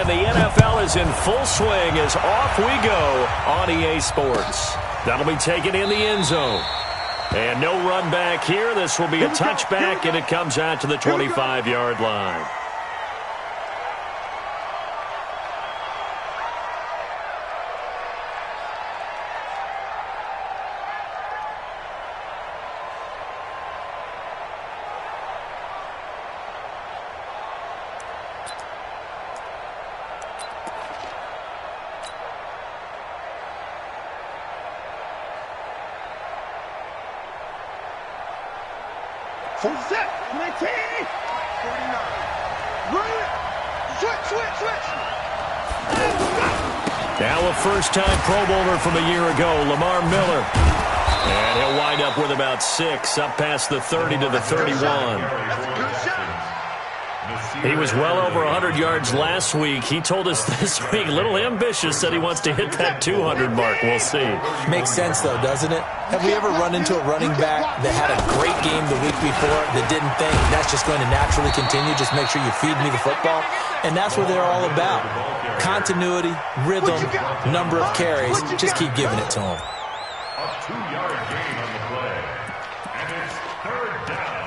and the NFL is in full swing as off we go on EA Sports. That'll be taken in the end zone. And no run back here. This will be a touchback, and it comes out to the 25-yard line. Full set, 19, 49. Run it. Switch. Now a first-time Pro Bowler from a year ago, Lamar Miller. And he'll wind up with about 6, up past the 30 to the 31. He was well over 100 yards last week. He told us this week, a little ambitious, said he wants to hit that 200 mark. We'll see. Makes sense, though, doesn't it? Have we ever run into a running back that had a great game the week before that didn't think that's just going to naturally continue? Just make sure you feed me the football. And that's what they're all about. Continuity, rhythm, number of carries. Just keep giving it to them. A 2-yard gain on the play. And it's third down.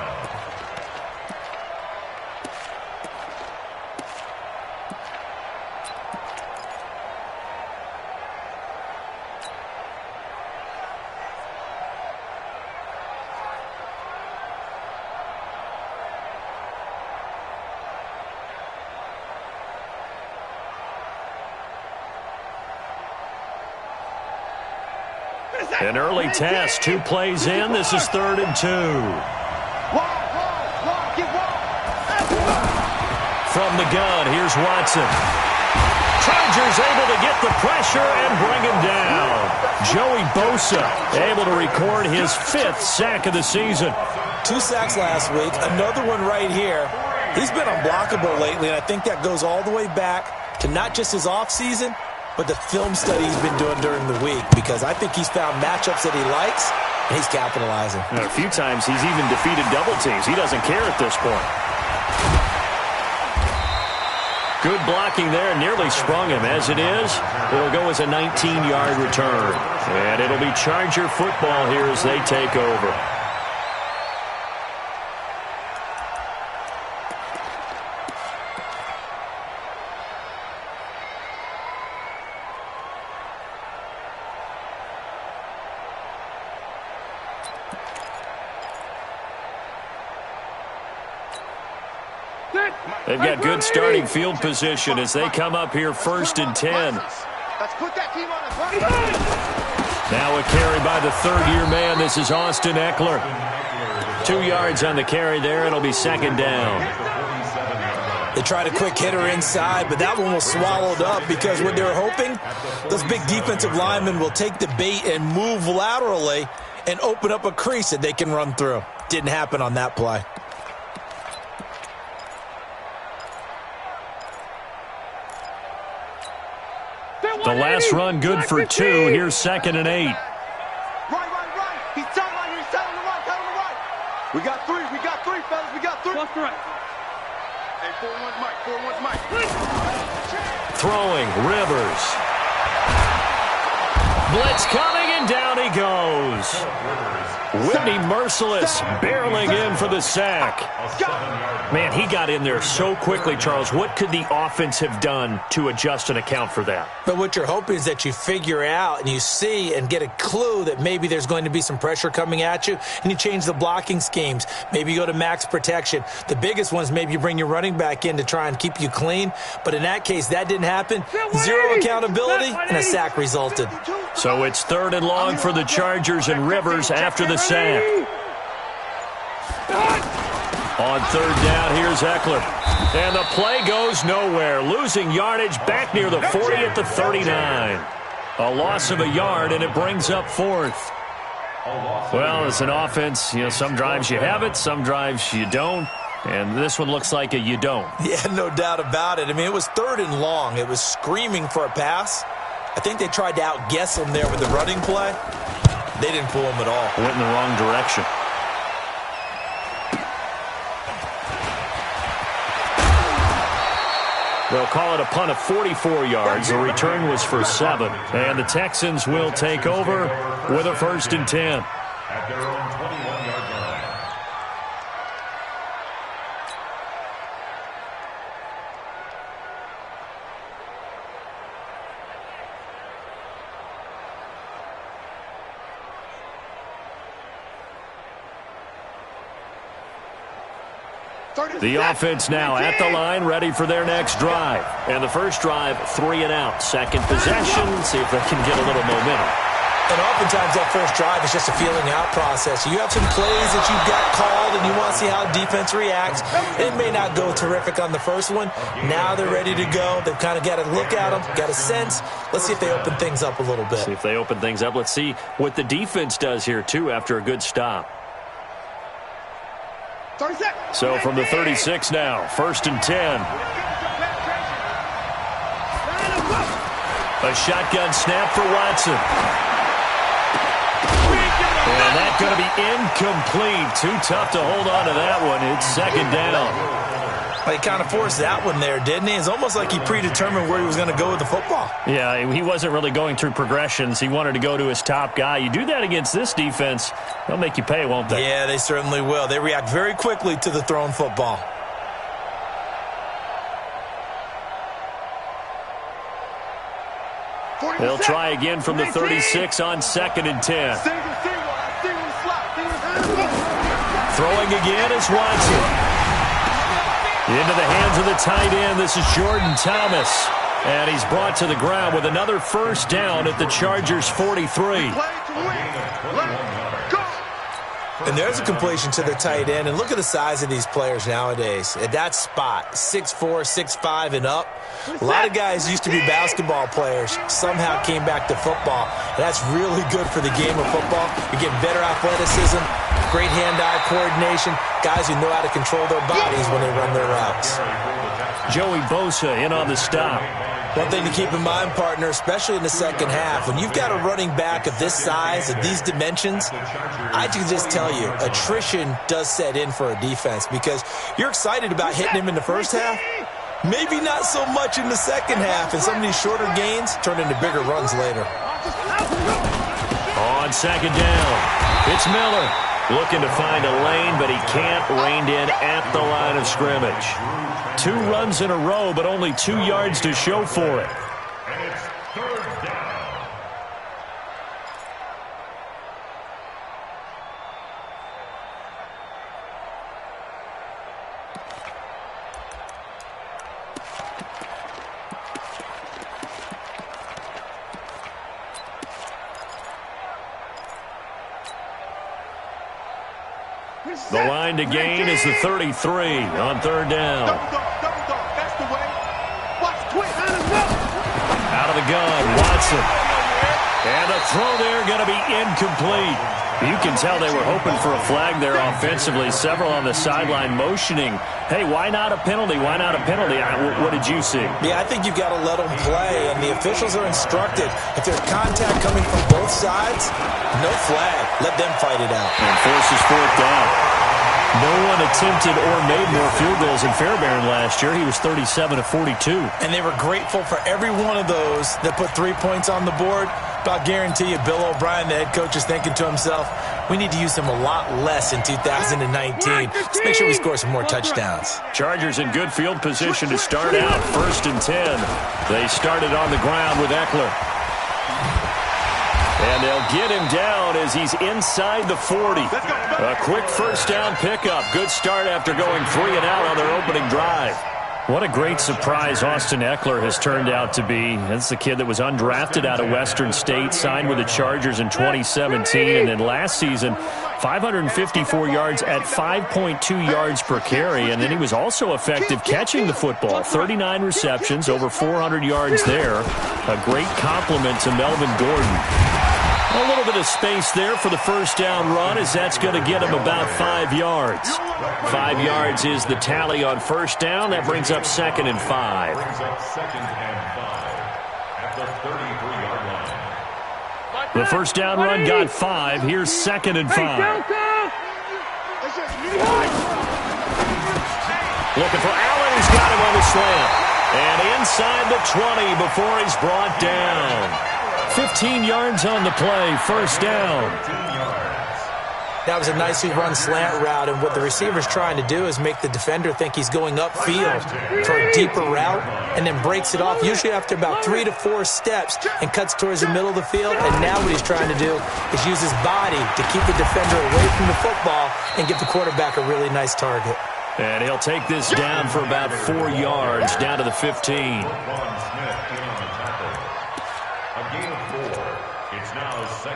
An early task, 2 plays in. This is 3rd and 2. From the gun, here's Watson. Chargers able to get the pressure and bring him down. Joey Bosa able to record his 5th sack of the season. 2 sacks last week, another one right here. He's been unblockable lately, and I think that goes all the way back to not just his offseason, but the film study he's been doing during the week, because I think he's found matchups that he likes, and he's capitalizing. And a few times he's even defeated double teams. He doesn't care at this point. Good blocking there, nearly sprung him. As it is, it'll go as a 19-yard return. And it'll be Charger football here as they take over. They've got good starting field position as they come up here 1st and 10. Now a carry by the 3rd-year man. This is Austin Eckler. 2 yards on the carry there. It'll be 2nd down. They tried a quick hitter inside, but that one was swallowed up because what they were hoping, those big defensive linemen will take the bait and move laterally and open up a crease that they can run through. Didn't happen on that play. The last run good for 2. Here's 2nd and 8. Right. He's telling him to run. We got 3, fellas. We got 3. Left to right. Hey, 4-1's Mike. Throwing, Rivers. Blitz coming, and down he goes. Whitney Merciless barreling in for the sack. Man, he got in there so quickly, Charles. What could the offense have done to adjust and account for that? But what you're hoping is that you figure out and you see and get a clue that maybe there's going to be some pressure coming at you, and you change the blocking schemes. Maybe you go to max protection. The biggest one is maybe you bring your running back in to try and keep you clean. But in that case, that didn't happen. 0 accountountability, and a sack resulted. So it's 3rd and long for the Chargers, and Rivers after the sack. On 3rd down, here's Eckler. And the play goes nowhere. Losing yardage back near the 40 at the 39. A loss of a yard, and it brings up 4th. Well, as an offense, some drives you have it, some drives you don't. And this one looks like a you don't. Yeah, no doubt about it. I mean, it was 3rd and long. It was screaming for a pass. I think they tried to outguess him there with the running play. They didn't fool him at all. Went in the wrong direction. They'll call it a punt of 44 yards. The return was for 7. And the Texans will take over with a 1st and 10. At their own 21-yard line. The offense now at the line, ready for their next drive. And the first drive, 3 and out. Second possession, see if they can get a little momentum. And oftentimes that first drive is just a feeling out process. You have some plays that you've got called and you want to see how defense reacts. It may not go terrific on the first one. Now they're ready to go. They've kind of got to look at them, got a sense. Let's see if they open things up a little bit. See if they open things up. Let's see what the defense does here, too, after a good stop. So from the 36 now, 1st and 10. A shotgun snap for Watson. And that's going to be incomplete. Too tough to hold on to that one. It's 2nd down. He kind of forced that one there, didn't he? It's almost like he predetermined where he was going to go with the football. Yeah, he wasn't really going through progressions. He wanted to go to his top guy. You do that against this defense, they'll make you pay, won't they? Yeah, they certainly will. They react very quickly to the thrown football. They'll try again from the 36 on 2nd and 10. Throwing again is Watson. Into the hands of the tight end. This is Jordan Thomas. And he's brought to the ground with another 1st down at the Chargers' 43. And there's a completion to the tight end. And look at the size of these players nowadays. At that spot, 6'4", 6'5", and up. A lot of guys used to be basketball players, somehow came back to football. And that's really good for the game of football. You're getting better athleticism, great hand-eye coordination, guys who know how to control their bodies when they run their routes. Joey Bosa in on the stop. One thing to keep in mind, partner, especially in the second half, when you've got a running back of this size, of these dimensions, I can just tell you, attrition does set in for a defense because you're excited about hitting him in the first half, maybe not so much in the second half, and some of these shorter gains turn into bigger runs later. On 2nd down, it's Miller. Looking to find a lane, but he can't. Reined in at the line of scrimmage. 2 runs in a row, but only 2 yards to show for it. And it's 3rd down. The line to gain is the 33 on 3rd down. That's the way. Watch quick. Out of the gun, Watson. And the throw there going to be incomplete. You can tell they were hoping for a flag there offensively. Several on the sideline motioning, hey, why not a penalty? Why not a penalty? What did you see? Yeah, I think you've got to let them play, and the officials are instructed. If there's contact coming from both sides, no flag. Let them fight it out. And forces 4th down. No one attempted or made more field goals in Fairbairn last year. He was 37 of 42. And they were grateful for every one of those that put 3 points on the board. But I'll guarantee you, Bill O'Brien, the head coach, is thinking to himself, we need to use him a lot less in 2019. Let's make sure we score some more touchdowns. Chargers in good field position to start out. 1st and 10. They started on the ground with Eckler. And they'll get him down as he's inside the 40. A quick 1st down pickup. Good start after going 3 and out on their opening drive. What a great surprise Austin Eckler has turned out to be. That's the kid that was undrafted out of Western State, signed with the Chargers in 2017, and then last season, 554 yards at 5.2 yards per carry, and then he was also effective catching the football. 39 receptions, over 400 yards there. A great compliment to Melvin Gordon. A little bit of space there for the 1st down run, as that's going to get him about 5 yards. 5 yards is the tally on 1st down. That brings up 2nd and 5. Brings up 2nd and 5 at the 33-yard line. The 1st down run got 5. Here's 2nd and 5. Looking for Allen. He's got him on the slant. And inside the 20 before he's brought down. 15 yards on the play, first down. That was a nicely run slant route, and what the receiver's trying to do is make the defender think he's going upfield for a deeper route and then breaks it off, usually after about 3 to 4 steps, and cuts towards the middle of the field. And now what he's trying to do is use his body to keep the defender away from the football and give the quarterback a really nice target. And he'll take this down for about 4 yards, down to the 15.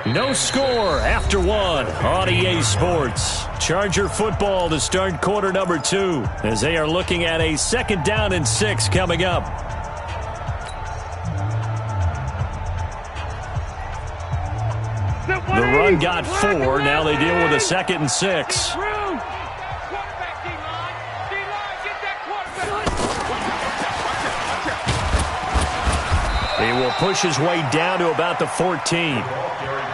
No score after 1 on EA Sports. Charger football to start quarter number 2 as they are looking at a 2nd down and 6 coming up. The run got 4. Now they deal with a 2nd and 6. He will push his way down to about the 14.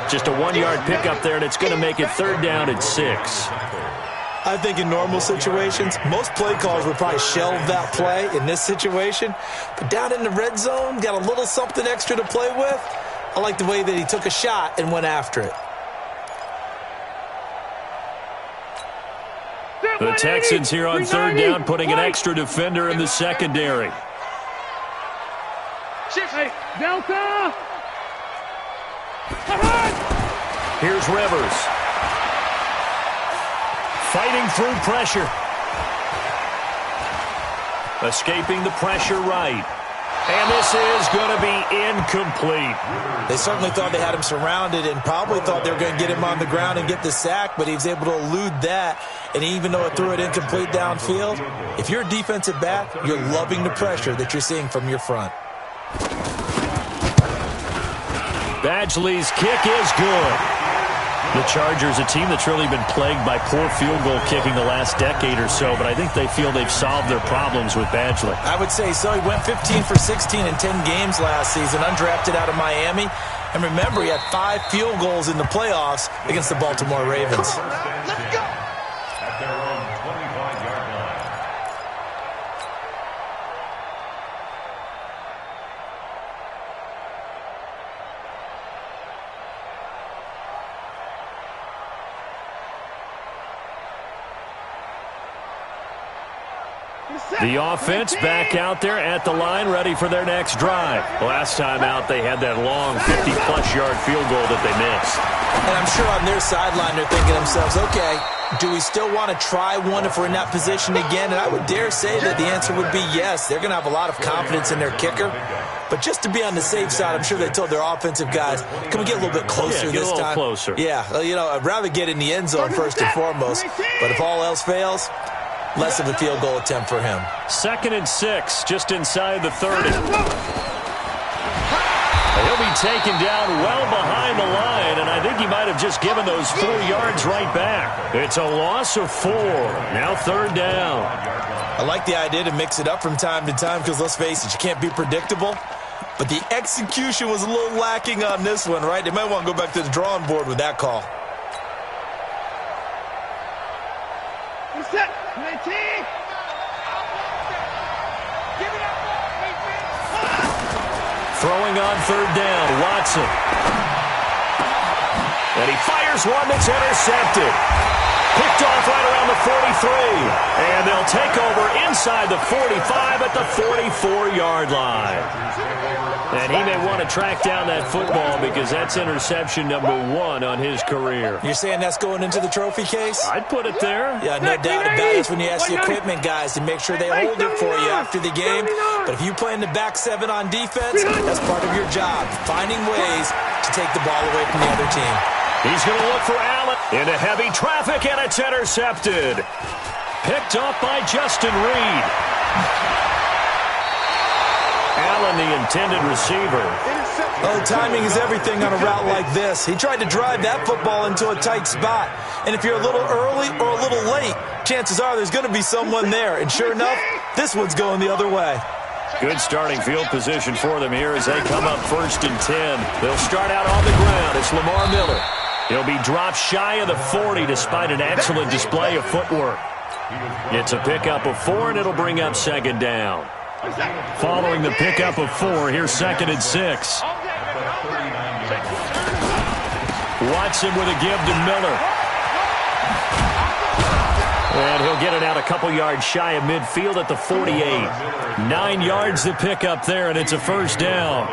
Just a 1-yard pickup there, and it's going to make it 3rd down and 6. I think in normal situations, most play calls would probably shelve that play in this situation. But down in the red zone, got a little something extra to play with. I like the way that he took a shot and went after it. The Texans here on 3rd down, putting an extra defender in the secondary. Hey, Delta! Here's Rivers. Fighting through pressure. Escaping the pressure right. And this is going to be incomplete. They certainly thought they had him surrounded and probably thought they were going to get him on the ground and get the sack, but he was able to elude that. And even though it threw it incomplete downfield, if you're a defensive back, you're loving the pressure that you're seeing from your front. Badgley's kick is good. The Chargers, a team that's really been plagued by poor field goal kicking the last decade or so, but I think they feel they've solved their problems with Badgley. I would say so. He went 15 for 16 in 10 games last season, undrafted out of Miami. And remember, he had 5 field goals in the playoffs against the Baltimore Ravens. Let's go! At their own 25-yard line. The offense back out there at the line, ready for their next drive. Last time out, they had that long 50-plus yard field goal that they missed. And I'm sure on their sideline they're thinking to themselves, okay, do we still want to try one if we're in that position again? And I would dare say that the answer would be yes. They're going to have a lot of confidence in their kicker. But just to be on the safe side, I'm sure they told their offensive guys, can we get a little bit closer this time? Closer. Yeah, I'd rather get in the end zone first and foremost. But if all else fails, less of a field goal attempt for him. 2nd and 6, just inside the 30. He'll be taken down well behind the line, and I think he might have just given those 4 yards right back. It's a loss of 4. Now 3rd down. I like the idea to mix it up from time to time because, let's face it, you can't be predictable. But the execution was a little lacking on this one, right? They might want to go back to the drawing board with that call. Set. 19. Throwing on 3rd down, Watson. And he fires one that's intercepted. Picked off right around the 43. And they'll take over inside the 45 at the 44-yard line. And he may want to track down that football because that's interception number 1 on his career. You're saying that's going into the trophy case? I'd put it there. Yeah, no doubt about it. That's when you ask the equipment guys to make sure they hold it for you after the game. But if you play in the back 7 on defense, that's part of your job, finding ways to take the ball away from the other team. He's going to look for Allen into heavy traffic, and it's intercepted. Picked up by Justin Reed. Allen, the intended receiver. Oh, timing is everything on a route like this. He tried to drive that football into a tight spot. And if you're a little early or a little late, chances are there's going to be someone there. And sure enough, this one's going the other way. Good starting field position for them here as they come up 1st and 10. They'll start out on the ground. It's Lamar Miller. He'll be dropped shy of the 40 despite an excellent display of footwork. It's a pickup of 4, and it'll bring up 2nd down. Following the pickup of 4, here's 2nd and 6. Watson with a give to Miller. And he'll get it out a couple yards shy of midfield at the 48. 9 yards to pick up there, and it's a first down.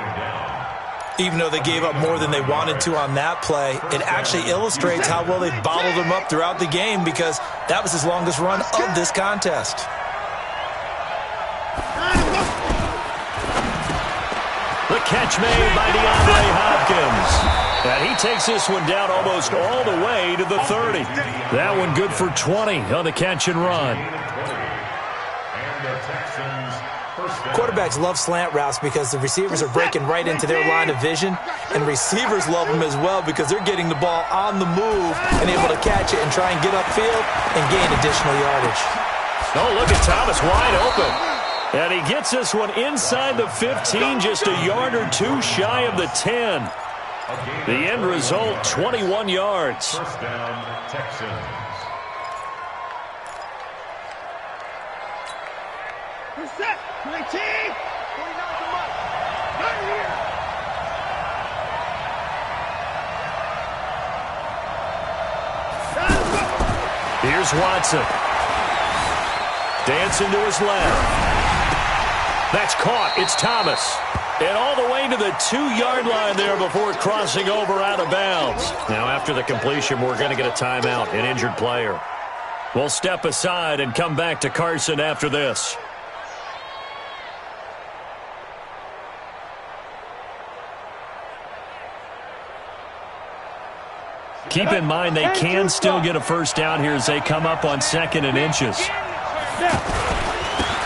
Even though they gave up more than they wanted to on that play, it actually illustrates how well they've bottled them up throughout the game, because that was his longest run of this contest. The catch made by DeAndre Hopkins. And he takes this one down almost all the way to the 30. That one good for 20 on the catch and run. Quarterbacks love slant routes because the receivers are breaking right into their line of vision, and receivers love them as well because they're getting the ball on the move and able to catch it and try and get upfield and gain additional yardage. Oh, look at Thomas wide open. And he gets this one inside the 15, just a yard or two shy of the 10. The end result, 21 yards. First down, Texans. We're set. 19. 49's a month. Right here. Here's Watson. Dancing to his left. That's caught. It's Thomas. And all the way to the 2-yard line there before crossing over out of bounds. Now, after the completion, we're going to get a timeout, an injured player. We'll step aside and come back to Carson after this. Keep in mind they can still get a first down here as they come up on 2nd and inches.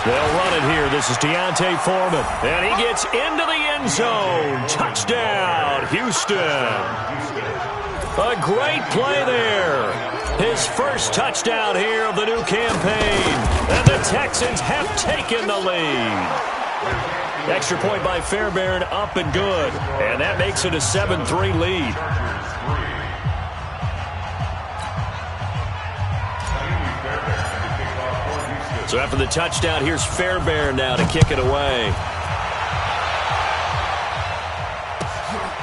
They'll run it here. This is Deontay Foreman. And he gets into the end zone. Touchdown, Houston. A great play there. His first touchdown here of the new campaign. And the Texans have taken the lead. Extra point by Fairbairn, up and good. And that makes it a 7-3 lead. So after the touchdown, here's Fairbairn now to kick it away.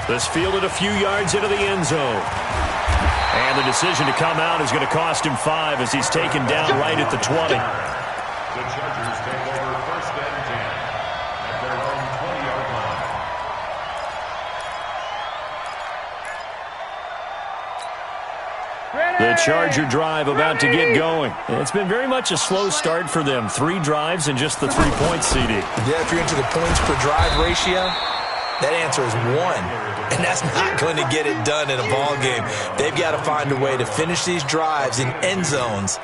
This fielded a few yards into the end zone. And the decision to come out is going to cost him 5 as he's taken down right at the 20. The Chargers take over 1st and 10 at their own 20-yard line. The Charger drive about to get going. It's been very much a slow start for them. 3 drives and just the 3 points, CD. Yeah, if you're into the points per drive ratio, that answer is 1. And that's not going to get it done in a ball game. They've got to find a way to finish these drives in end zones,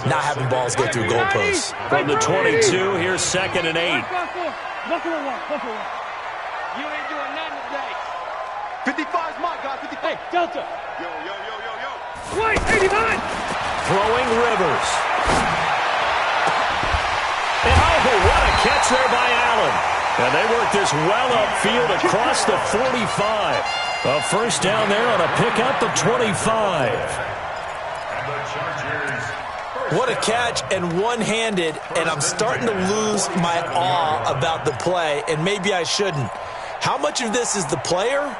not having balls go through goalposts. From the 22, here's 2nd and 8. You ain't doing nothing today. 55's my guy. 55. Hey, Delta. Yo. Wait, 89! Throwing Rivers. And what a catch there by Allen. And they work this well upfield across the 45. A first down there on a pickup of 25. What a catch, and one-handed, and I'm starting to lose my awe about the play, and maybe I shouldn't. How much of this is the player?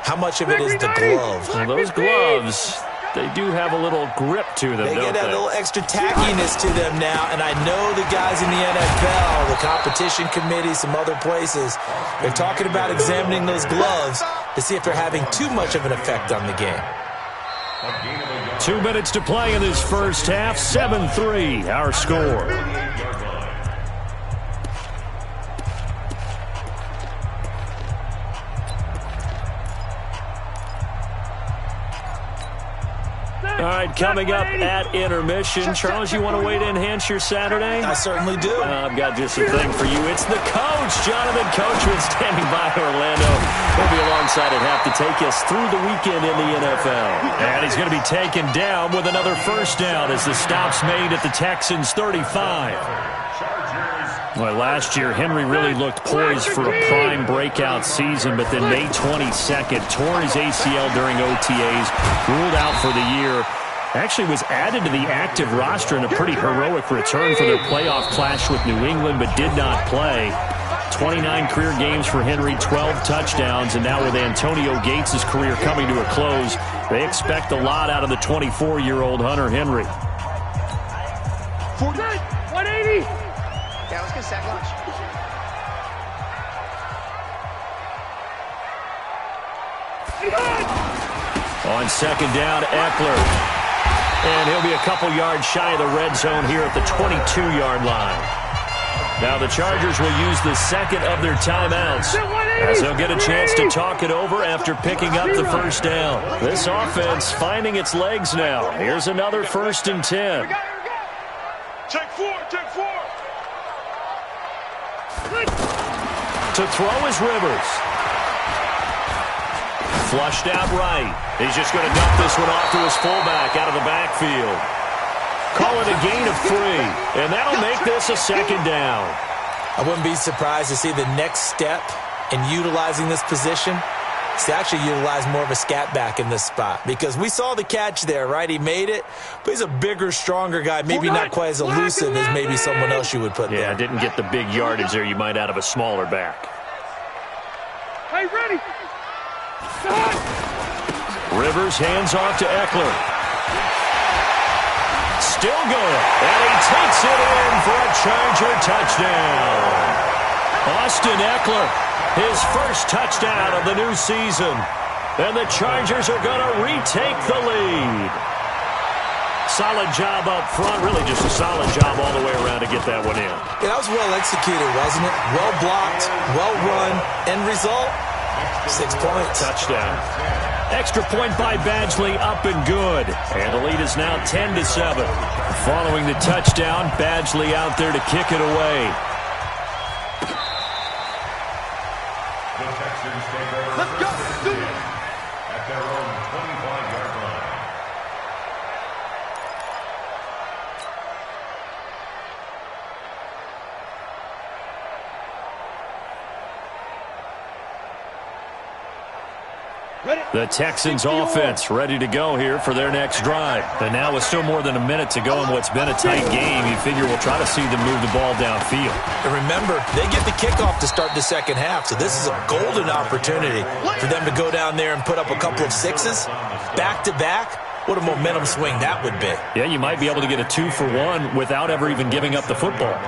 How much of it is the glove? Well, those gloves, they do have a little grip to them, they don't get a little extra tackiness to them now, and I know the guys in the NFL, the competition committee, some other places, they're talking about examining those gloves to see if they're having too much of an effect on the game. 2 minutes to play in this first half. 7-3, our score. All right, coming up at intermission. Charles, you want a way to enhance your Saturday? I certainly do. I've got just a thing for you. It's the coach, Jonathan Coachman, standing by Orlando. He'll be alongside at half to take us through the weekend in the NFL. And he's going to be taken down with another first down as the stop's made at the Texans' 35. Well, last year, Henry really looked poised for a prime breakout season, but then May 22nd, tore his ACL during OTAs, ruled out for the year. Actually was added to the active roster in a pretty heroic return for their playoff clash with New England, but did not play. 29 career games for Henry, 12 touchdowns, and now with Antonio Gates' career coming to a close, they expect a lot out of the 24-year-old Hunter Henry. 180. Yeah, let's get sack lunch. On second down, Eckler. And he'll be a couple yards shy of the red zone here at the 22-yard line. Now the Chargers will use the second of their timeouts as they'll get a chance to talk it over after picking up the first down. This offense finding its legs now. Here's another 1st and 10. Take four. To throw is Rivers. Flushed out right. He's just going to dump this one off to his fullback out of the backfield. Call it a gain of 3, and that'll make this a second down. I wouldn't be surprised to see the next step in utilizing this position is to actually utilize more of a scat back in this spot, because we saw the catch there, right? He made it, but he's a bigger, stronger guy, maybe not quite as elusive as maybe someone else you would put there. Yeah, didn't get the big yardage there you might out of a smaller back. Hey, ready. Rivers hands off to Eckler. Still going, and he takes it in for a Charger touchdown. Austin Eckler, his first touchdown of the new season. And the Chargers are going to retake the lead. Solid job up front, really just a solid job all the way around to get that one in. Yeah, that was well executed, wasn't it? Well blocked, well run, end result, 6 points. Touchdown. Extra point by Badgley, up and good. And the lead is now 10-7. Following the touchdown, Badgley out there to kick it away. The Texans take over. Let's go. Do it. At their own 25-yard line. The Texans offense ready to go here for their next drive. And now with still more than a minute to go in what's been a tight game, you figure we'll try to see them move the ball downfield. And remember, they get the kickoff to start the second half, so this is a golden opportunity for them to go down there and put up a couple of sixes back-to-back. What a momentum swing that would be. Yeah, you might be able to get a 2-for-1 without ever even giving up the football.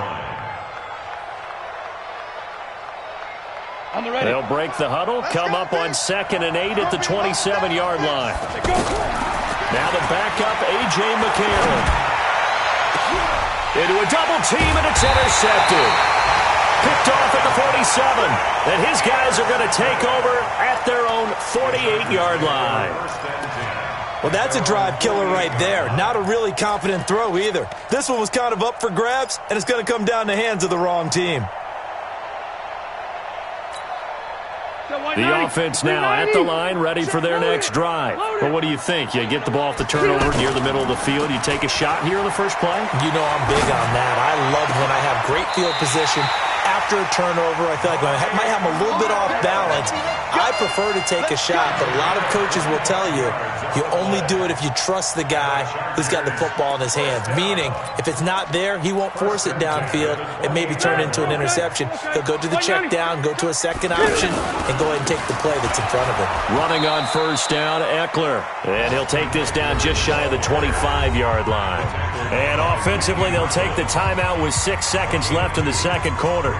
They'll break the huddle, come up on 2nd and 8 at the 27-yard line. Now the backup, A.J. McCarron. Into a double team, and it's intercepted. Picked off at the 47. And his guys are going to take over at their own 48-yard line. Well, that's a drive killer right there. Not a really confident throw either. This one was kind of up for grabs, and it's going to come down the hands of the wrong team. The offense now at the line, ready for their next drive. Well, what do you think? You get the ball off the turnover near the middle of the field. You take a shot here in the first play? You know I'm big on that. I love when I have great field position. After a turnover, I feel like I might have a little bit off balance. I prefer to take a shot, but a lot of coaches will tell you, you only do it if you trust the guy who's got the football in his hands. Meaning, if it's not there, he won't force it downfield and maybe turn it into an interception. He'll go to the check down, go to a second option, and go ahead and take the play that's in front of him. Running on first down, Eckler. And he'll take this down just shy of the 25-yard line. And offensively, they'll take the timeout with 6 seconds left in the second quarter.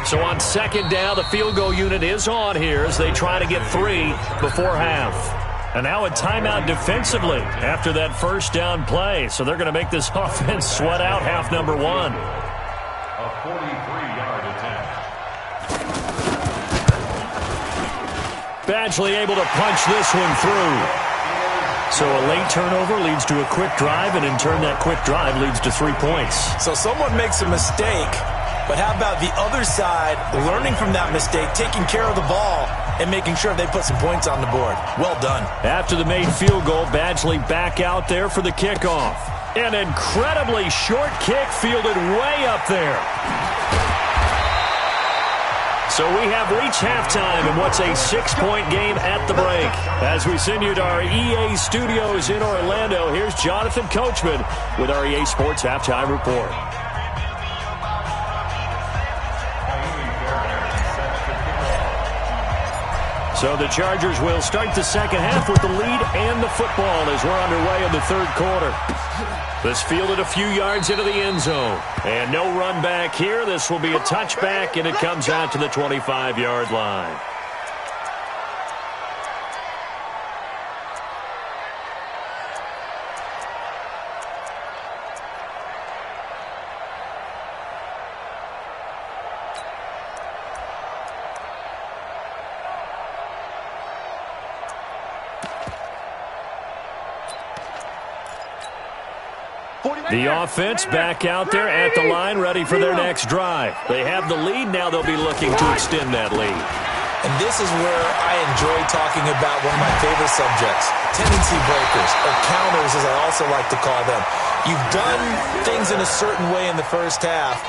So on second down, the field goal unit is on here as they try to get 3 before half. And now a timeout defensively after that first down play. So they're going to make this offense sweat out half number 1. A 43-yard attempt. Badgley able to punch this one through. So a late turnover leads to a quick drive, and in turn that quick drive leads to 3 points. So someone makes a mistake, but how about the other side learning from that mistake, taking care of the ball, and making sure they put some points on the board? Well done. After the made field goal, Badgley back out there for the kickoff. An incredibly short kick fielded way up there. So we have reached halftime in what's a 6-point game at the break. As we send you to our EA studios in Orlando, here's Jonathan Coachman with our EA Sports Halftime Report. So the Chargers will start the second half with the lead and the football as we're underway in the third quarter. This fielded a few yards into the end zone. And no run back here. This will be a touchback, and it comes out to the 25-yard line. The offense back out there at the line, ready for their next drive. They have the lead. Now they'll be looking to extend that lead. And this is where I enjoy talking about one of my favorite subjects, tendency breakers, or counters as I also like to call them. You've done things in a certain way in the first half,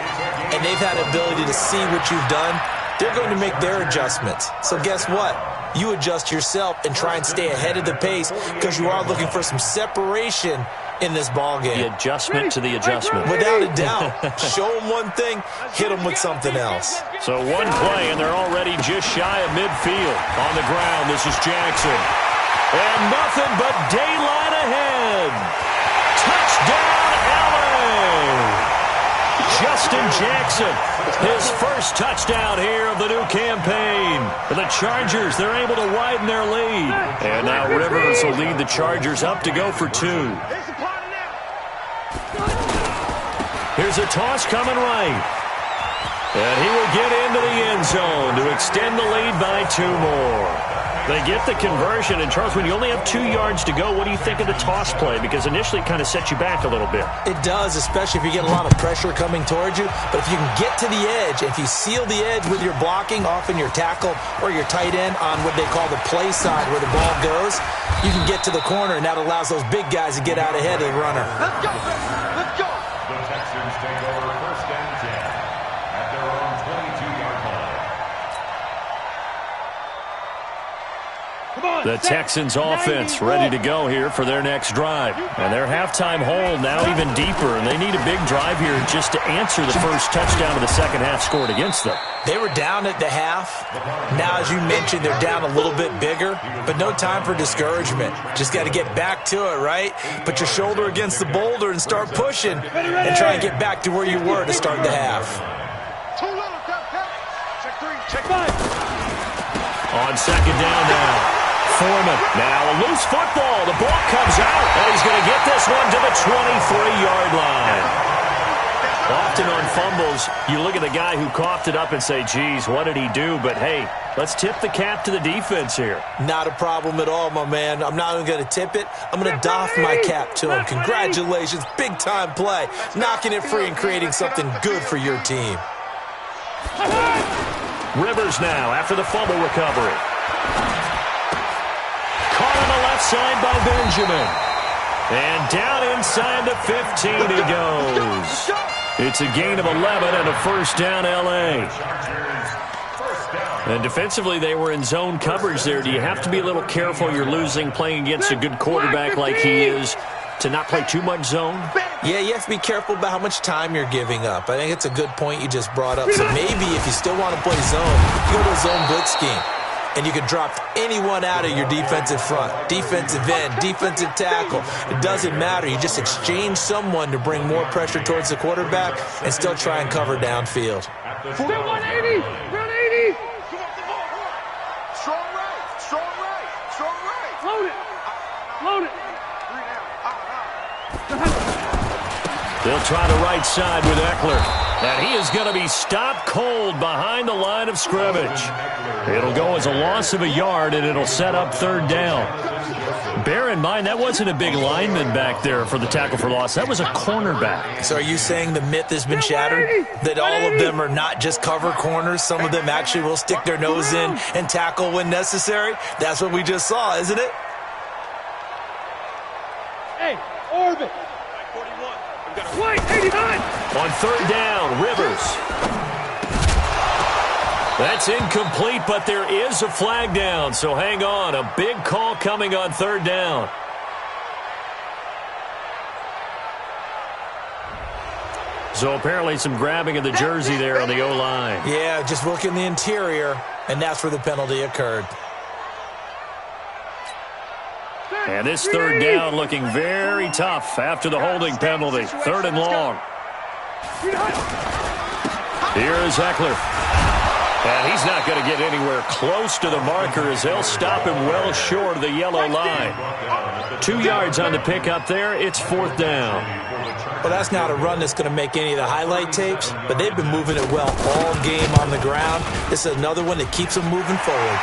and they've had the ability to see what you've done. They're going to make their adjustments. So guess what? You adjust yourself and try and stay ahead of the pace because you are looking for some separation in this ball game. The adjustment to the adjustment. Without a doubt. Show them one thing, hit them with something else. So one play, and they're already just shy of midfield. On the ground, this is Jackson. And nothing but daylight ahead. Touchdown, LA! Justin Jackson, his first touchdown here of the new campaign. For the Chargers, they're able to widen their lead. And now Rivers will lead the Chargers up to go for 2. Here's a toss coming right. And he will get into the end zone to extend the lead by 2 more. They get the conversion. And, Charles, when you only have 2 yards to go, what do you think of the toss play? Because initially it kind of sets you back a little bit. It does, especially if you get a lot of pressure coming towards you. But if you can get to the edge, if you seal the edge with your blocking, often your tackle or your tight end on what they call the play side where the ball goes, you can get to the corner, and that allows those big guys to get out ahead of the runner. Let's go, baby. Let's go. The Texans take over first and 10 at their own 22-yard line. The Texans offense ready to go here for their next drive. And their halftime hole now even deeper, and they need a big drive here just to answer the first touchdown of the second half scored against them. They were down at the half. Now, as you mentioned, they're down a little bit bigger, but no time for discouragement. Just got to get back to it, right? Put your shoulder against the boulder and start pushing and try and get back to where you were to start the half. Check 5. On second down now. Foreman. Now a loose football. The ball comes out, and he's going to get this one to the 23-yard line. Often on fumbles, you look at the guy who coughed it up and say, geez, what did he do? But, hey, let's tip the cap to the defense here. Not a problem at all, my man. I'm not even going to tip it. I'm going to doff my cap to him. Congratulations. Big-time play. Knocking it free and creating something good for your team. Rivers now after the fumble recovery. Caught on the left side by Benjamin. And down inside the 15 he goes. It's a gain of 11 and a first down, L.A. And defensively, they were in zone coverage there. Do you have to be a little careful? You're losing playing against a good quarterback like he is to not play too much zone? Yeah, you have to be careful about how much time you're giving up. I think it's a good point you just brought up. So maybe if you still want to play zone, you go to a zone blitz scheme. And you can drop anyone out of your defensive front, defensive end, defensive tackle. It doesn't matter. You just exchange someone to bring more pressure towards the quarterback and still try and cover downfield. 180! 180! Strong right! Strong right! Strong right! Load it! Load it! They'll try the right side with Eckler. And he is going to be stopped cold behind the line of scrimmage. It'll go as a loss of a yard, and it'll set up third down. Bear in mind, that wasn't a big lineman back there for the tackle for loss. That was a cornerback. So are you saying the myth has been shattered? That all of them are not just cover corners? Some of them actually will stick their nose in and tackle when necessary? That's what we just saw, isn't it? Hey, orbit! 41. White, 89! On third down, Rivers. That's incomplete, but there is a flag down, so hang on. A big call coming on third down. So apparently some grabbing of the jersey there on the O-line. Yeah, just look in the interior, and that's where the penalty occurred. And this third down looking very tough after the holding penalty. Third and long. Here is Eckler. And he's not going to get anywhere close to the marker as they'll stop him well short of the yellow line. 2 yards on the pickup there. It's fourth down. Well, that's not a run that's going to make any of the highlight tapes, but they've been moving it well all game on the ground. This is another one that keeps them moving forward.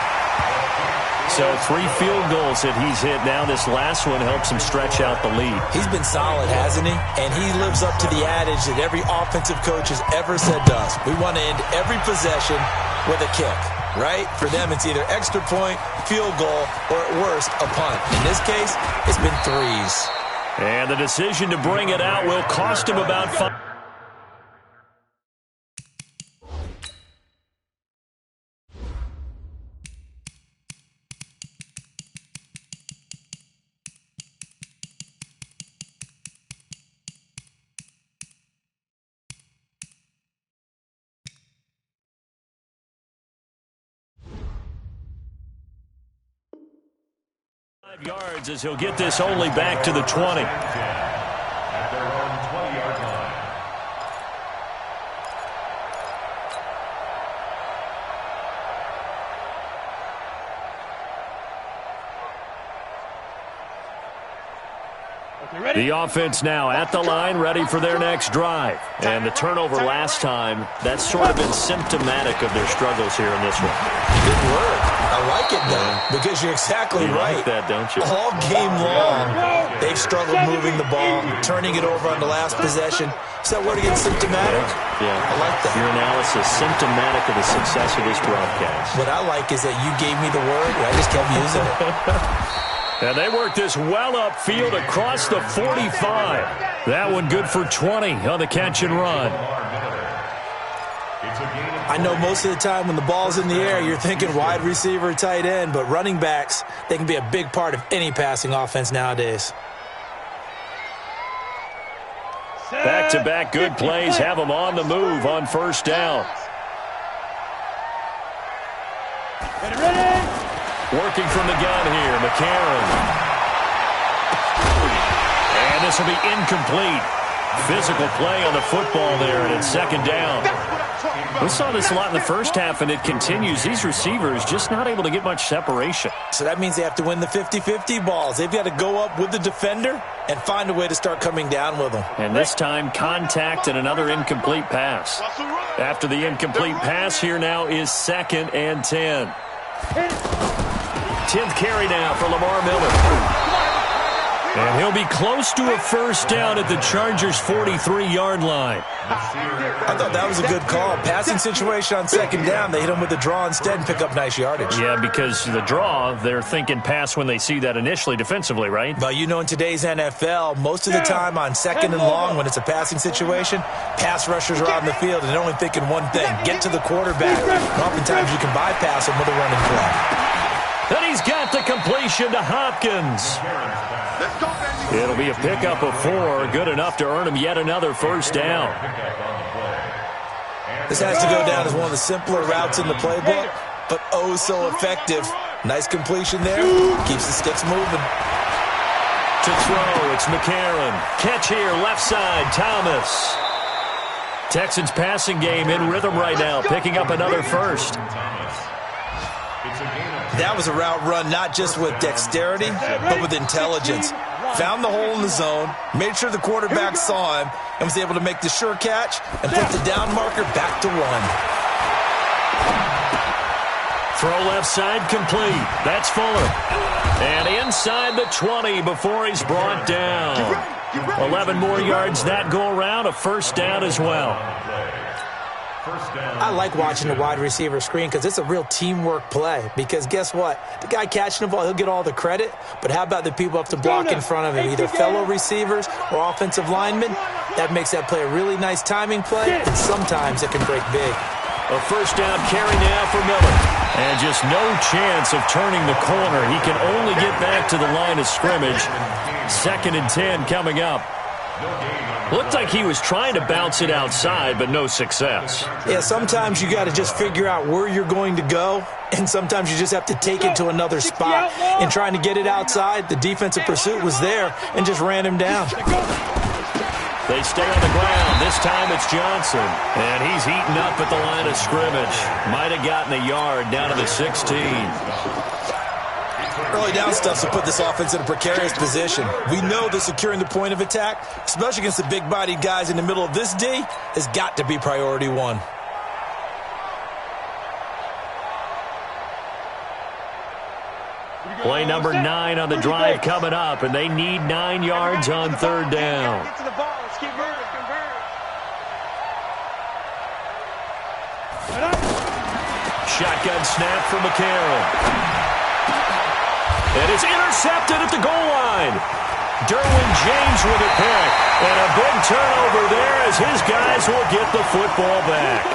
So 3 field goals that he's hit now. This last one helps him stretch out the lead. He's been solid, hasn't he? And he lives up to the adage that every offensive coach has ever said to us. We want to end every possession with a kick, right? For them, it's either extra point, field goal, or at worst, a punt. In this case, it's been 3s. And the decision to bring it out will cost him about 5. Yards as he'll get this only back to the 20. At their own 20-yard line. The offense now at the line, ready for their next drive. And the turnover last time, that's sort of been symptomatic of their struggles here in this one. Good word. I like it, though, because you're exactly right. Like that, don't you? All game long, they've struggled moving the ball, turning it over on the last possession. Is that word again, symptomatic? Yeah. I like that. Your analysis, symptomatic of the success of this broadcast. What I like is that you gave me the word, and I just kept using it. And they work this well upfield across the 45. That one good for 20 on the catch and run. I know most of the time when the ball's in the air, you're thinking wide receiver, tight end, but running backs, they can be a big part of any passing offense nowadays. Back-to-back good plays have them on the move on first down. Working from the gun here, McCarron. And this will be incomplete. Physical play on the football there, and it's second down. We saw this a lot in the first half, and it continues. These receivers just not able to get much separation. So that means they have to win the 50-50 balls. They've got to go up with the defender and find a way to start coming down with them. And this time, contact and another incomplete pass. After the incomplete pass, here now is 2nd and 10. 10th carry now for Lamar Miller. And he'll be close to a first down at the Chargers' 43-yard line. I thought that was a good call. Passing situation on second down. They hit him with the draw instead and pick up nice yardage. Yeah, because the draw, they're thinking pass when they see that initially defensively, right? But you know, in today's NFL, most of the time on second and long, when it's a passing situation, pass rushers are on the field and they're only thinking one thing, get to the quarterback. And oftentimes you can bypass them with a running play. And he's got the completion to Hopkins. It'll be a pickup of 4, good enough to earn him yet another first down. This has to go down as one of the simpler routes in the playbook, but oh so effective. Nice completion there. Keeps the sticks moving. To throw, it's McCarron. Catch here, left side, Thomas. Texans passing game in rhythm right now, picking up another first. That was a route run not just with dexterity, but with intelligence. Found the hole in the zone, made sure the quarterback saw him, and was able to make the sure catch and put the down marker back to 1. Throw left side complete. That's Fuller. And inside the 20 before he's brought down. 11 more yards that go around, a first down as well. I like watching the wide receiver screen because it's a real teamwork play. Because guess what? The guy catching the ball, he'll get all the credit. But how about the people up to block in front of him, either fellow receivers or offensive linemen? That makes that play a really nice timing play, and sometimes it can break big. A first down carry now for Miller. And just no chance of turning the corner. He can only get back to the line of scrimmage. 2nd and 10 coming up. Looked like he was trying to bounce it outside, but no success. Yeah, sometimes you got to just figure out where you're going to go, and sometimes you just have to take it to another spot. In trying to get it outside, the defensive pursuit was there and just ran him down. They stay on the ground. This time it's Johnson. And he's eaten up at the line of scrimmage. Might have gotten a yard down to the 16. Early down stuff to put this offense in a precarious position. We know that securing the point of attack, especially against the big-bodied guys in the middle of this D, has got to be priority one. Play number 9 on the drive coming up, and they need 9 yards on 3rd down. Get to the ball. Let's keep moving. Shotgun snap for McCarron. And it's intercepted at the goal line. Derwin James with a pick. And a big turnover there as his guys will get the football back.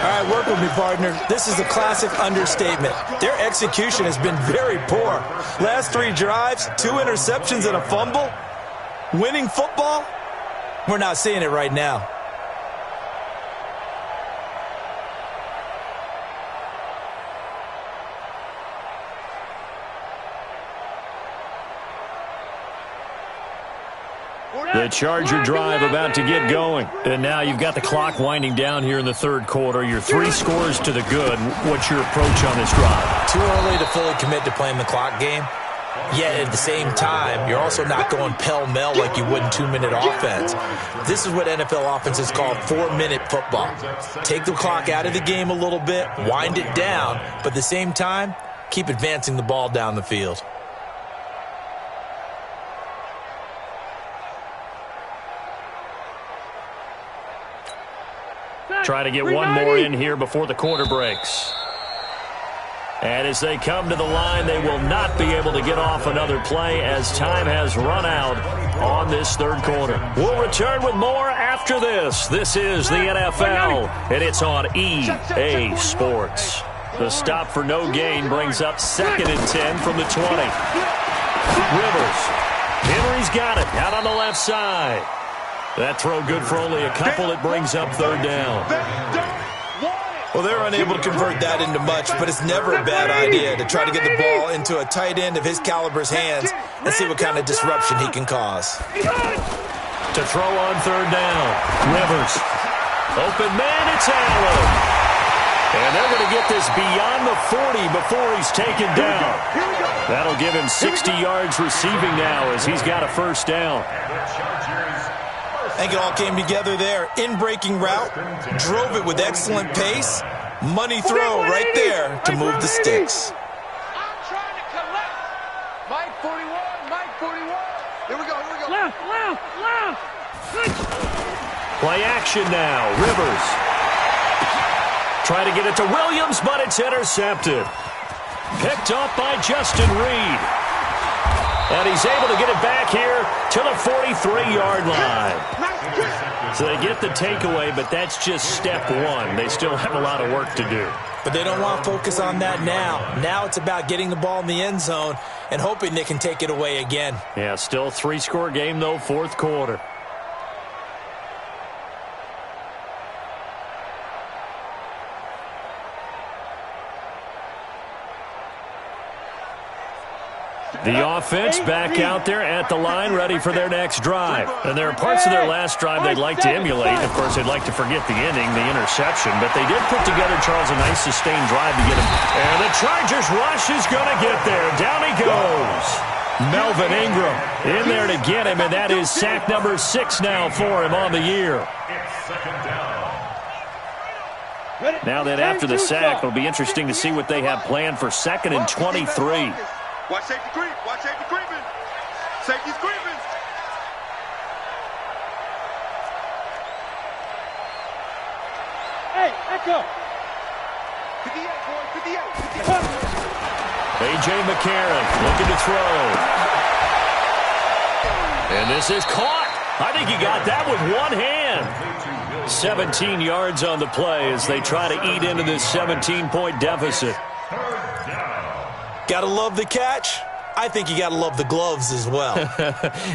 All right, work with me, partner. This is a classic understatement. Their execution has been very poor. Last 3 drives, 2 interceptions and a fumble. Winning football? We're not seeing it right now. The Charger drive about to get going. And now you've got the clock winding down here in the 3rd quarter. You're 3 scores to the good. What's your approach on this drive? Too early to fully commit to playing the clock game. Yet at the same time, you're also not going pell-mell like you would in 2-minute offense. This is what NFL offenses call 4-minute football. Take the clock out of the game a little bit, wind it down, but at the same time, keep advancing the ball down the field. Try to get one more in here before the quarter breaks. And as they come to the line, they will not be able to get off another play as time has run out on this 3rd quarter. We'll return with more after this. This is the NFL, and it's on EA Sports. The stop for no gain brings up 2nd and 10 from the 20. Rivers. Henry's got it out on the left side. That throw good for only a couple. It brings up 3rd down. Well, they're unable to convert that into much, but it's never a bad idea to try to get the ball into a tight end of his caliber's hands and see what kind of disruption he can cause. To throw on 3rd down. Rivers. Open man, it's Allen. And they're going to get this beyond the 40 before he's taken down. That'll give him 60 yards receiving now as he's got a 1st down. I think it all came together there. In-breaking route, drove it with excellent pace. Money throw right there to move the sticks. I'm trying to collect. Mike 41, Mike 41. Here we go. Left. Play action now. Rivers. Try to get it to Williams, but it's intercepted. Picked up by Justin Reed. And he's able to get it back here to the 43-yard line. So they get the takeaway, but that's just step 1. They still have a lot of work to do. But they don't want to focus on that now. Now it's about getting the ball in the end zone and hoping they can take it away again. Yeah, still 3-score game, though, 4th quarter. The offense back out there at the line, ready for their next drive. And there are parts of their last drive they'd like to emulate. Of course, they'd like to forget the inning, the interception. But they did put together, Charles, a nice sustained drive to get him. And the Chargers rush is going to get there. Down he goes. Melvin Ingram in there to get him, and that is sack number 6 now for him on the year. Now that after the sack, it'll be interesting to see what they have planned for 2nd and 23. Watch safety creep. Watch safety creeping. Safety's creeping. Hey, echo. 58, boy. 58. A.J. McCarron looking to throw. And this is caught. I think he got that with one hand. 17 yards on the play as they try to eat into this 17-point deficit. Gotta love the catch. I think you gotta love the gloves as well.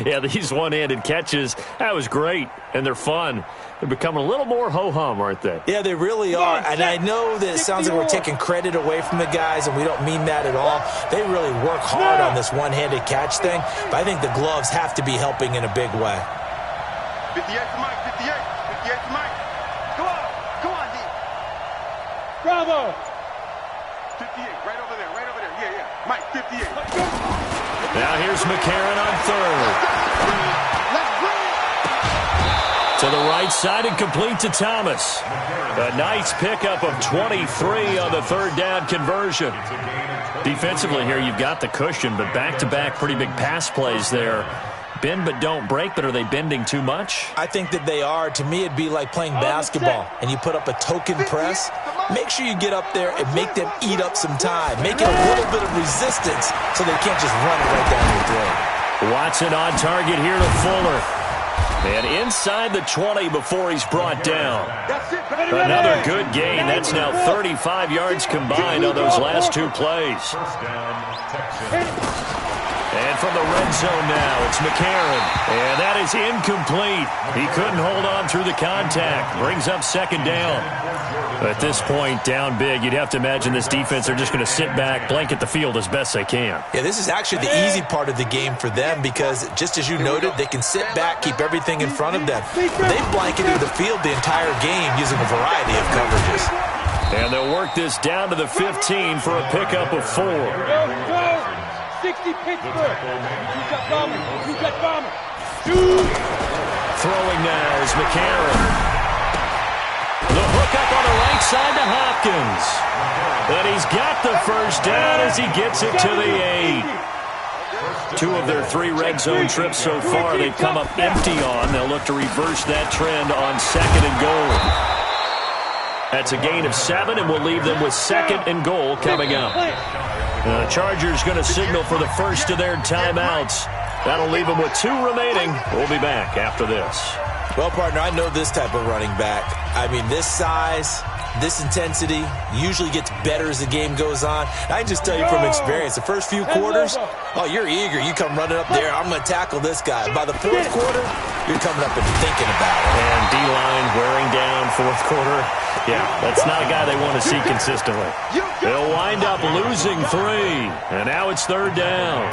Yeah, these one-handed catches, that was great, and they're fun. They're becoming a little more ho-hum, aren't they? Yeah, they really are. And I know that it sounds like we're taking credit away from the guys, and we don't mean that at all. They really work hard on this one-handed catch thing, but I think the gloves have to be helping in a big way. 58 to Mike, 58. 58 to Mike. Come on, D. Bravo. 58, right over there. Yeah. Mike, 58. Now here's McCarron on third. Let's bring it. To the right side and complete to Thomas. A nice pickup of 23 on the third down conversion. Defensively here, you've got the cushion, but back-to-back pretty big pass plays there. Bend but don't break, but are they bending too much? I think that they are. To me, it'd be like playing basketball, and you put up a token press. Make sure you get up there and make them eat up some time. Make it a little bit of resistance so they can't just run it right down your throat. Watson on target here to Fuller. And inside the 20 before he's brought down. Another good gain. That's now 35 yards combined on those last two plays. And from the red zone now, it's McCarron. And that is incomplete. He couldn't hold on through the contact. Brings up second down. At this point, down big, you'd have to imagine this defense, they're just going to sit back, blanket the field as best they can. Yeah, this is actually the easy part of the game for them because, just as you noted, they can sit back, keep everything in front of them. They've blanketed the field the entire game using a variety of coverages. And they'll work this down to the 15 for a pickup of 4. Go. 60 Pittsburgh. You got bomber. Throwing now is McCarron. The hook up on the right side to Hopkins. And he's got the first down as he gets it to the 8. 2 of their 3 red zone trips so far they've come up empty on. They'll look to reverse that trend on second and goal. That's a gain of 7, and we'll leave them with second and goal coming up. The Chargers going to signal for the first of their timeouts. That'll leave them with 2 remaining. We'll be back after this. Well, partner, I know this type of running back. I mean, this size, this intensity usually gets better as the game goes on. I can just tell you from experience, the first few quarters, oh, you're eager. You come running up there, I'm going to tackle this guy. By the fourth quarter, you're coming up and thinking about it. And D-line wearing down fourth quarter. Yeah, that's not a guy they want to see consistently. They'll wind up losing 3, and now it's third down.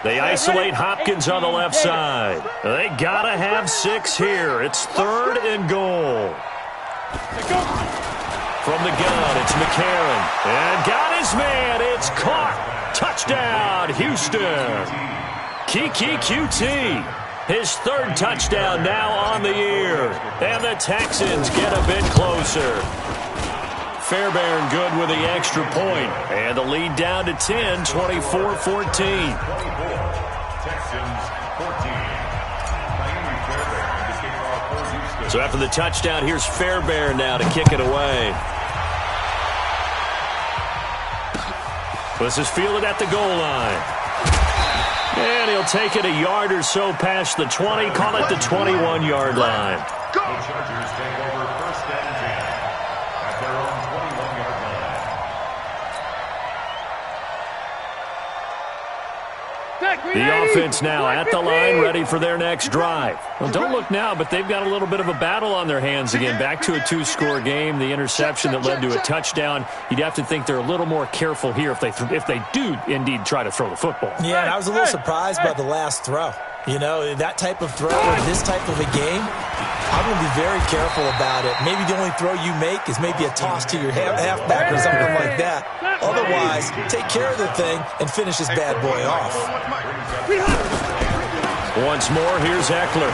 They isolate Hopkins on the left side. They gotta have 6 here. It's third and goal. From the gun, it's McCarron. And got his man. It's caught. Touchdown, Houston. Kiki QT. His 3rd touchdown now on the year. And the Texans get a bit closer. Fairbairn good with the extra point. And the lead down to 10, 24-14. So after the touchdown, here's Fairbairn now to kick it away. This is fielded at the goal line. And he'll take it a yard or so past the 20, call it the 21-yard line. The Chargers take over first and 10 at their own 21-yard line. The offense now at the line, ready for their next drive. Well, don't look now, but they've got a little bit of a battle on their hands again. Back to a 2-score game. The interception that led to a touchdown. You'd have to think they're a little more careful here if they do indeed try to throw the football. Yeah, and I was a little surprised by the last throw. You know, that type of throw in this type of a game, I'm going to be very careful about it. Maybe the only throw you make is maybe a toss to your halfback or something like that. Otherwise, take care of the thing and finish this bad boy off. Once more, here's Eckler.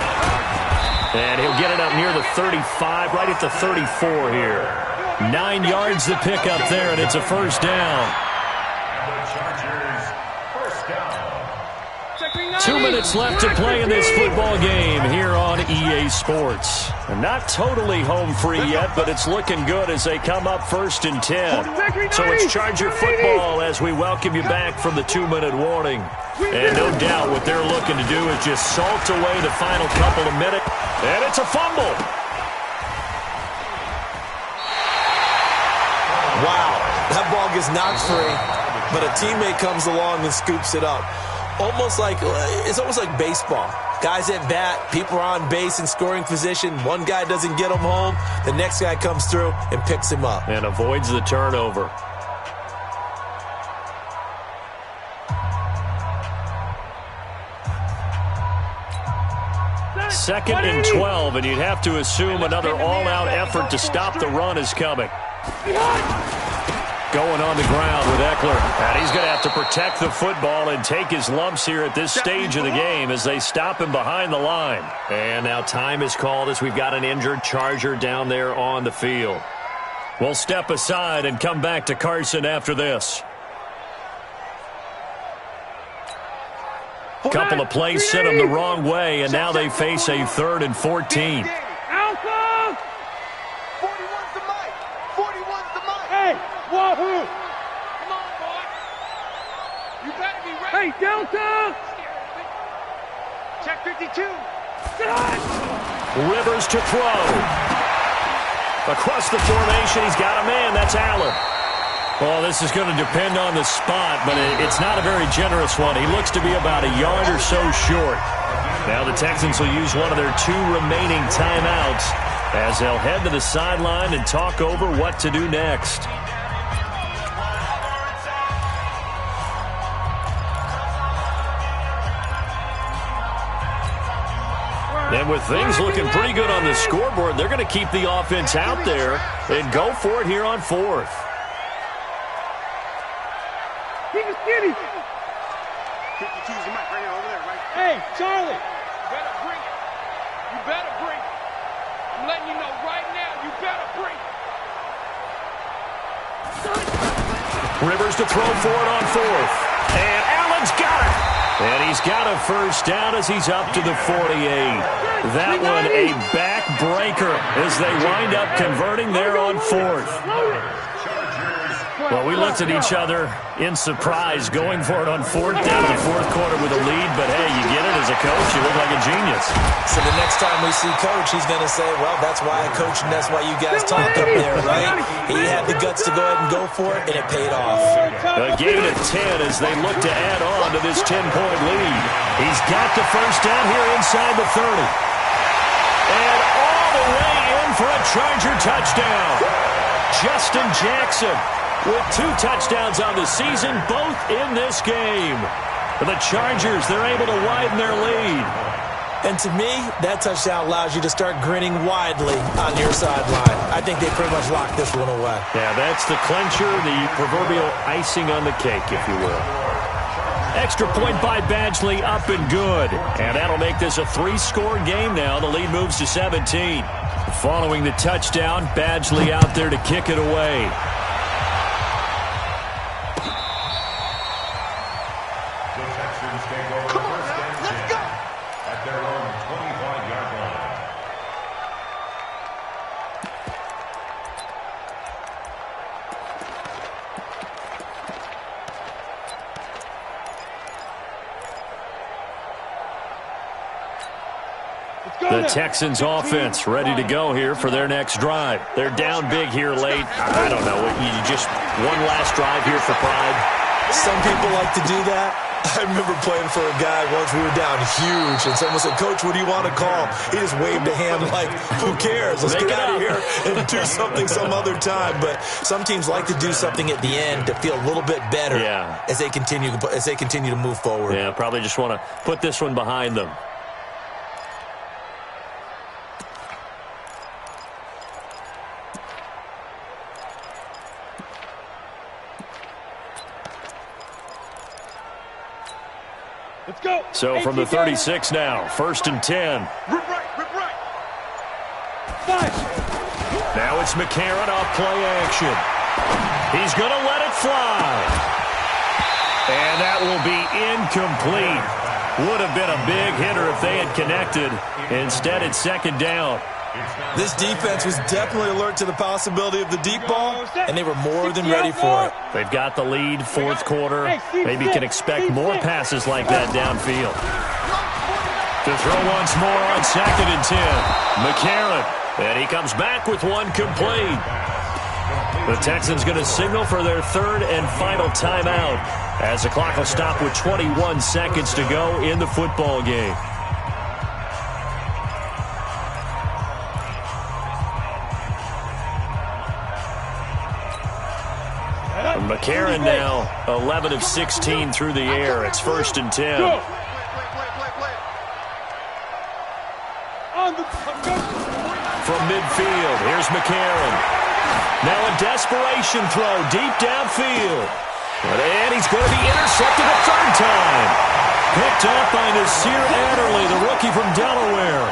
And he'll get it up near the 35, right at the 34 here. 9 yards to pick up there, and it's a first down. And the Chargers first down. 2 minutes left to play in this football game here on EA Sports. And not totally home free yet, but it's looking good as they come up 1st and 10. So it's Charger football as we welcome you back from the 2-minute warning. And no doubt what they're looking to do is just salt away the final couple of minutes. And it's a fumble. Wow, that ball gets knocked free, but a teammate comes along and scoops it up. It's almost like baseball. Guys at bat, people are on base in scoring position. One guy doesn't get him home. The next guy comes through and picks him up. And avoids the turnover. Second and 12, and you'd have to assume another all-out effort to stop the run is coming. Going on the ground with Eckler. And he's going to have to protect the football and take his lumps here at this stage of the game as they stop him behind the line. And now time is called as we've got an injured Charger down there on the field. We'll step aside and come back to Carson after this. Couple of plays sent them the wrong way, and now they face a 3rd and 14. Alpha! 41's the mic. 41's the mic. Hey, Wahoo! Come on, boy. You better be ready. Hey, Delta! Check 52. Rivers to throw. Across the formation, he's got a man. That's Allen. Well, this is going to depend on the spot, but it's not a very generous one. He looks to be about a yard or so short. Now the Texans will use one of their 2 remaining timeouts as they'll head to the sideline and talk over what to do next. And with things looking pretty good on the scoreboard, they're going to keep the offense out there and go for it here on 4th. Keep it skinny. 52's the mic right here, over there, right? Hey, Charlie. You better bring it. You better bring it. I'm letting you know right now, you better bring it. Rivers to throw for it on 4th. And Allen's got it. And he's got a first down as he's up to the 48. That one a backbreaker as they wind up converting there on 4th. Well, we looked at each other in surprise going for it on 4th down in the 4th quarter with a lead. But, hey, you get it as a coach. You look like a genius. So the next time we see Coach, he's going to say, well, that's why I coach and that's why you guys talk up there, right? He had the guts to go ahead and go for it, and it paid off. A gain of 10 as they look to add on to this 10-point lead. He's got the first down here inside the 30. And all the way in for a Charger touchdown. Justin Jackson with 2 touchdowns on the season, both in this game. For the Chargers, they're able to widen their lead. And to me, that touchdown allows you to start grinning widely on your sideline. I think they pretty much locked this one away. Yeah, that's the clincher, the proverbial icing on the cake, if you will. Extra point by Badgley, up and good. And that'll make this a 3-score game now. The lead moves to 17. Following the touchdown, Badgley out there to kick it away. The Texans offense ready to go here for their next drive. They're down big here late. I don't know. You just one last drive here for pride. Some people like to do that. I remember playing for a guy once. We were down huge, and someone said, Coach, what do you want to call? He just waved a hand like, who cares? Let's get out of here and do something some other time. But some teams like to do something at the end to feel a little bit better as they continue to move forward. Yeah, probably just want to put this one behind them. Let's go. So from the 36 now, 1st and 10. Rip right, rip right. Now it's McCarron off play action. He's going to let it fly. And that will be incomplete. Would have been a big hitter if they had connected. Instead, it's second down. This defense was definitely alert to the possibility of the deep ball, and they were more than ready for it. They've got the lead, fourth quarter. Maybe can expect more passes like that downfield. To throw once more on 2nd and 10. McCarron. And he comes back with one complete. The Texans going to signal for their third and final timeout as the clock will stop with 21 seconds to go in the football game. McCarron now 11 of 16 through the air. It's 1st and 10. From midfield, here's McCarron. Now a desperation throw deep downfield. And he's going to be intercepted a third time. Picked up by Nasir Adderley, the rookie from Delaware.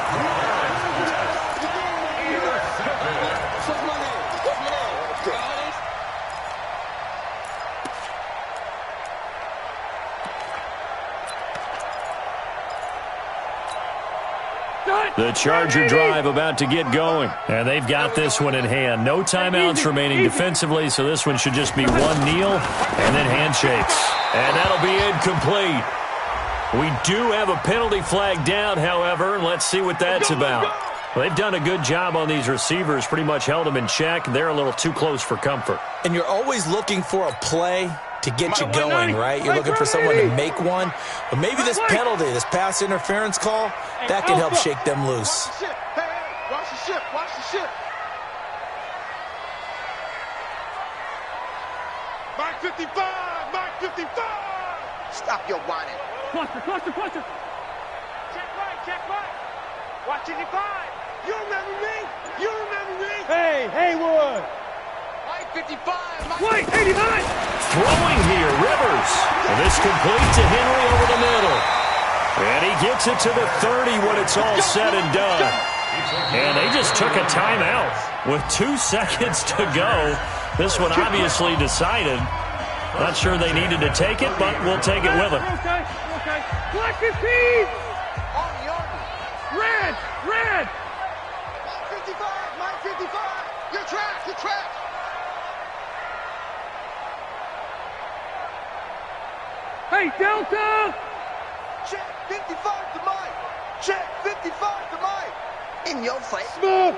The Charger drive about to get going. And they've got this one in hand. No timeouts remaining defensively, so this one should just be one kneel and then handshakes. And that'll be incomplete. We do have a penalty flag down, however, and let's see what that's about. Well, they've done a good job on these receivers, pretty much held them in check. They're a little too close for comfort. And you're always looking for a play to get you going, right? You're looking for someone to make one. But maybe this penalty, this pass interference call, that can help shake them loose. Watch the ship. Watch the ship. Mark 55. Mark 55. Stop your whining. Cluster. Check right. Watch 55. You remember me? Hey, Haywood. Mike 55. White, 89. Throwing here, Rivers. And this complete to Henry over the middle. And he gets it to the 30 when it's all said and done. And they just took a timeout with 2 seconds to go. This one obviously decided. Not sure they needed to take it, but we'll take it with them. Okay. Black 15. Army. Red. Mike 55. You're trapped. Hey, Delta. Check 55 to Mike. Check 55 to Mike. In your face. Smooth.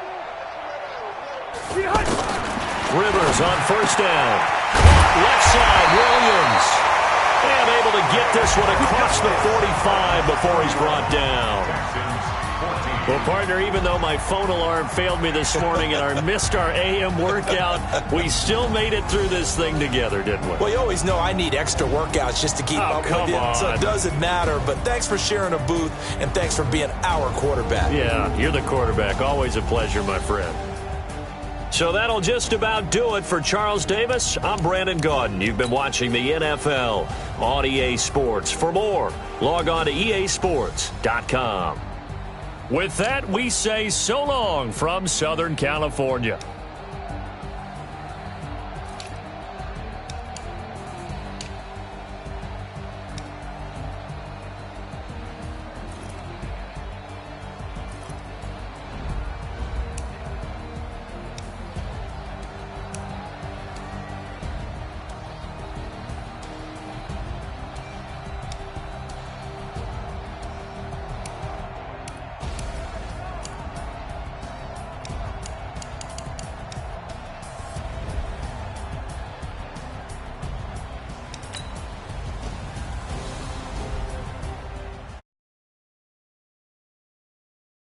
Rivers on first down. Left side, Williams. And able to get this one across the 45 before he's brought down. Well, partner, even though my phone alarm failed me this morning and I missed our AM workout, we still made it through this thing together, didn't we? Well, you always know I need extra workouts just to keep up with you, so it doesn't matter. But thanks for sharing a booth, and thanks for being our quarterback. Yeah, you're the quarterback. Always a pleasure, my friend. So that'll just about do it for Charles Davis. I'm Brandon Gaudin. You've been watching the NFL on EA Sports. For more, log on to easports.com. With that, we say so long from Southern California.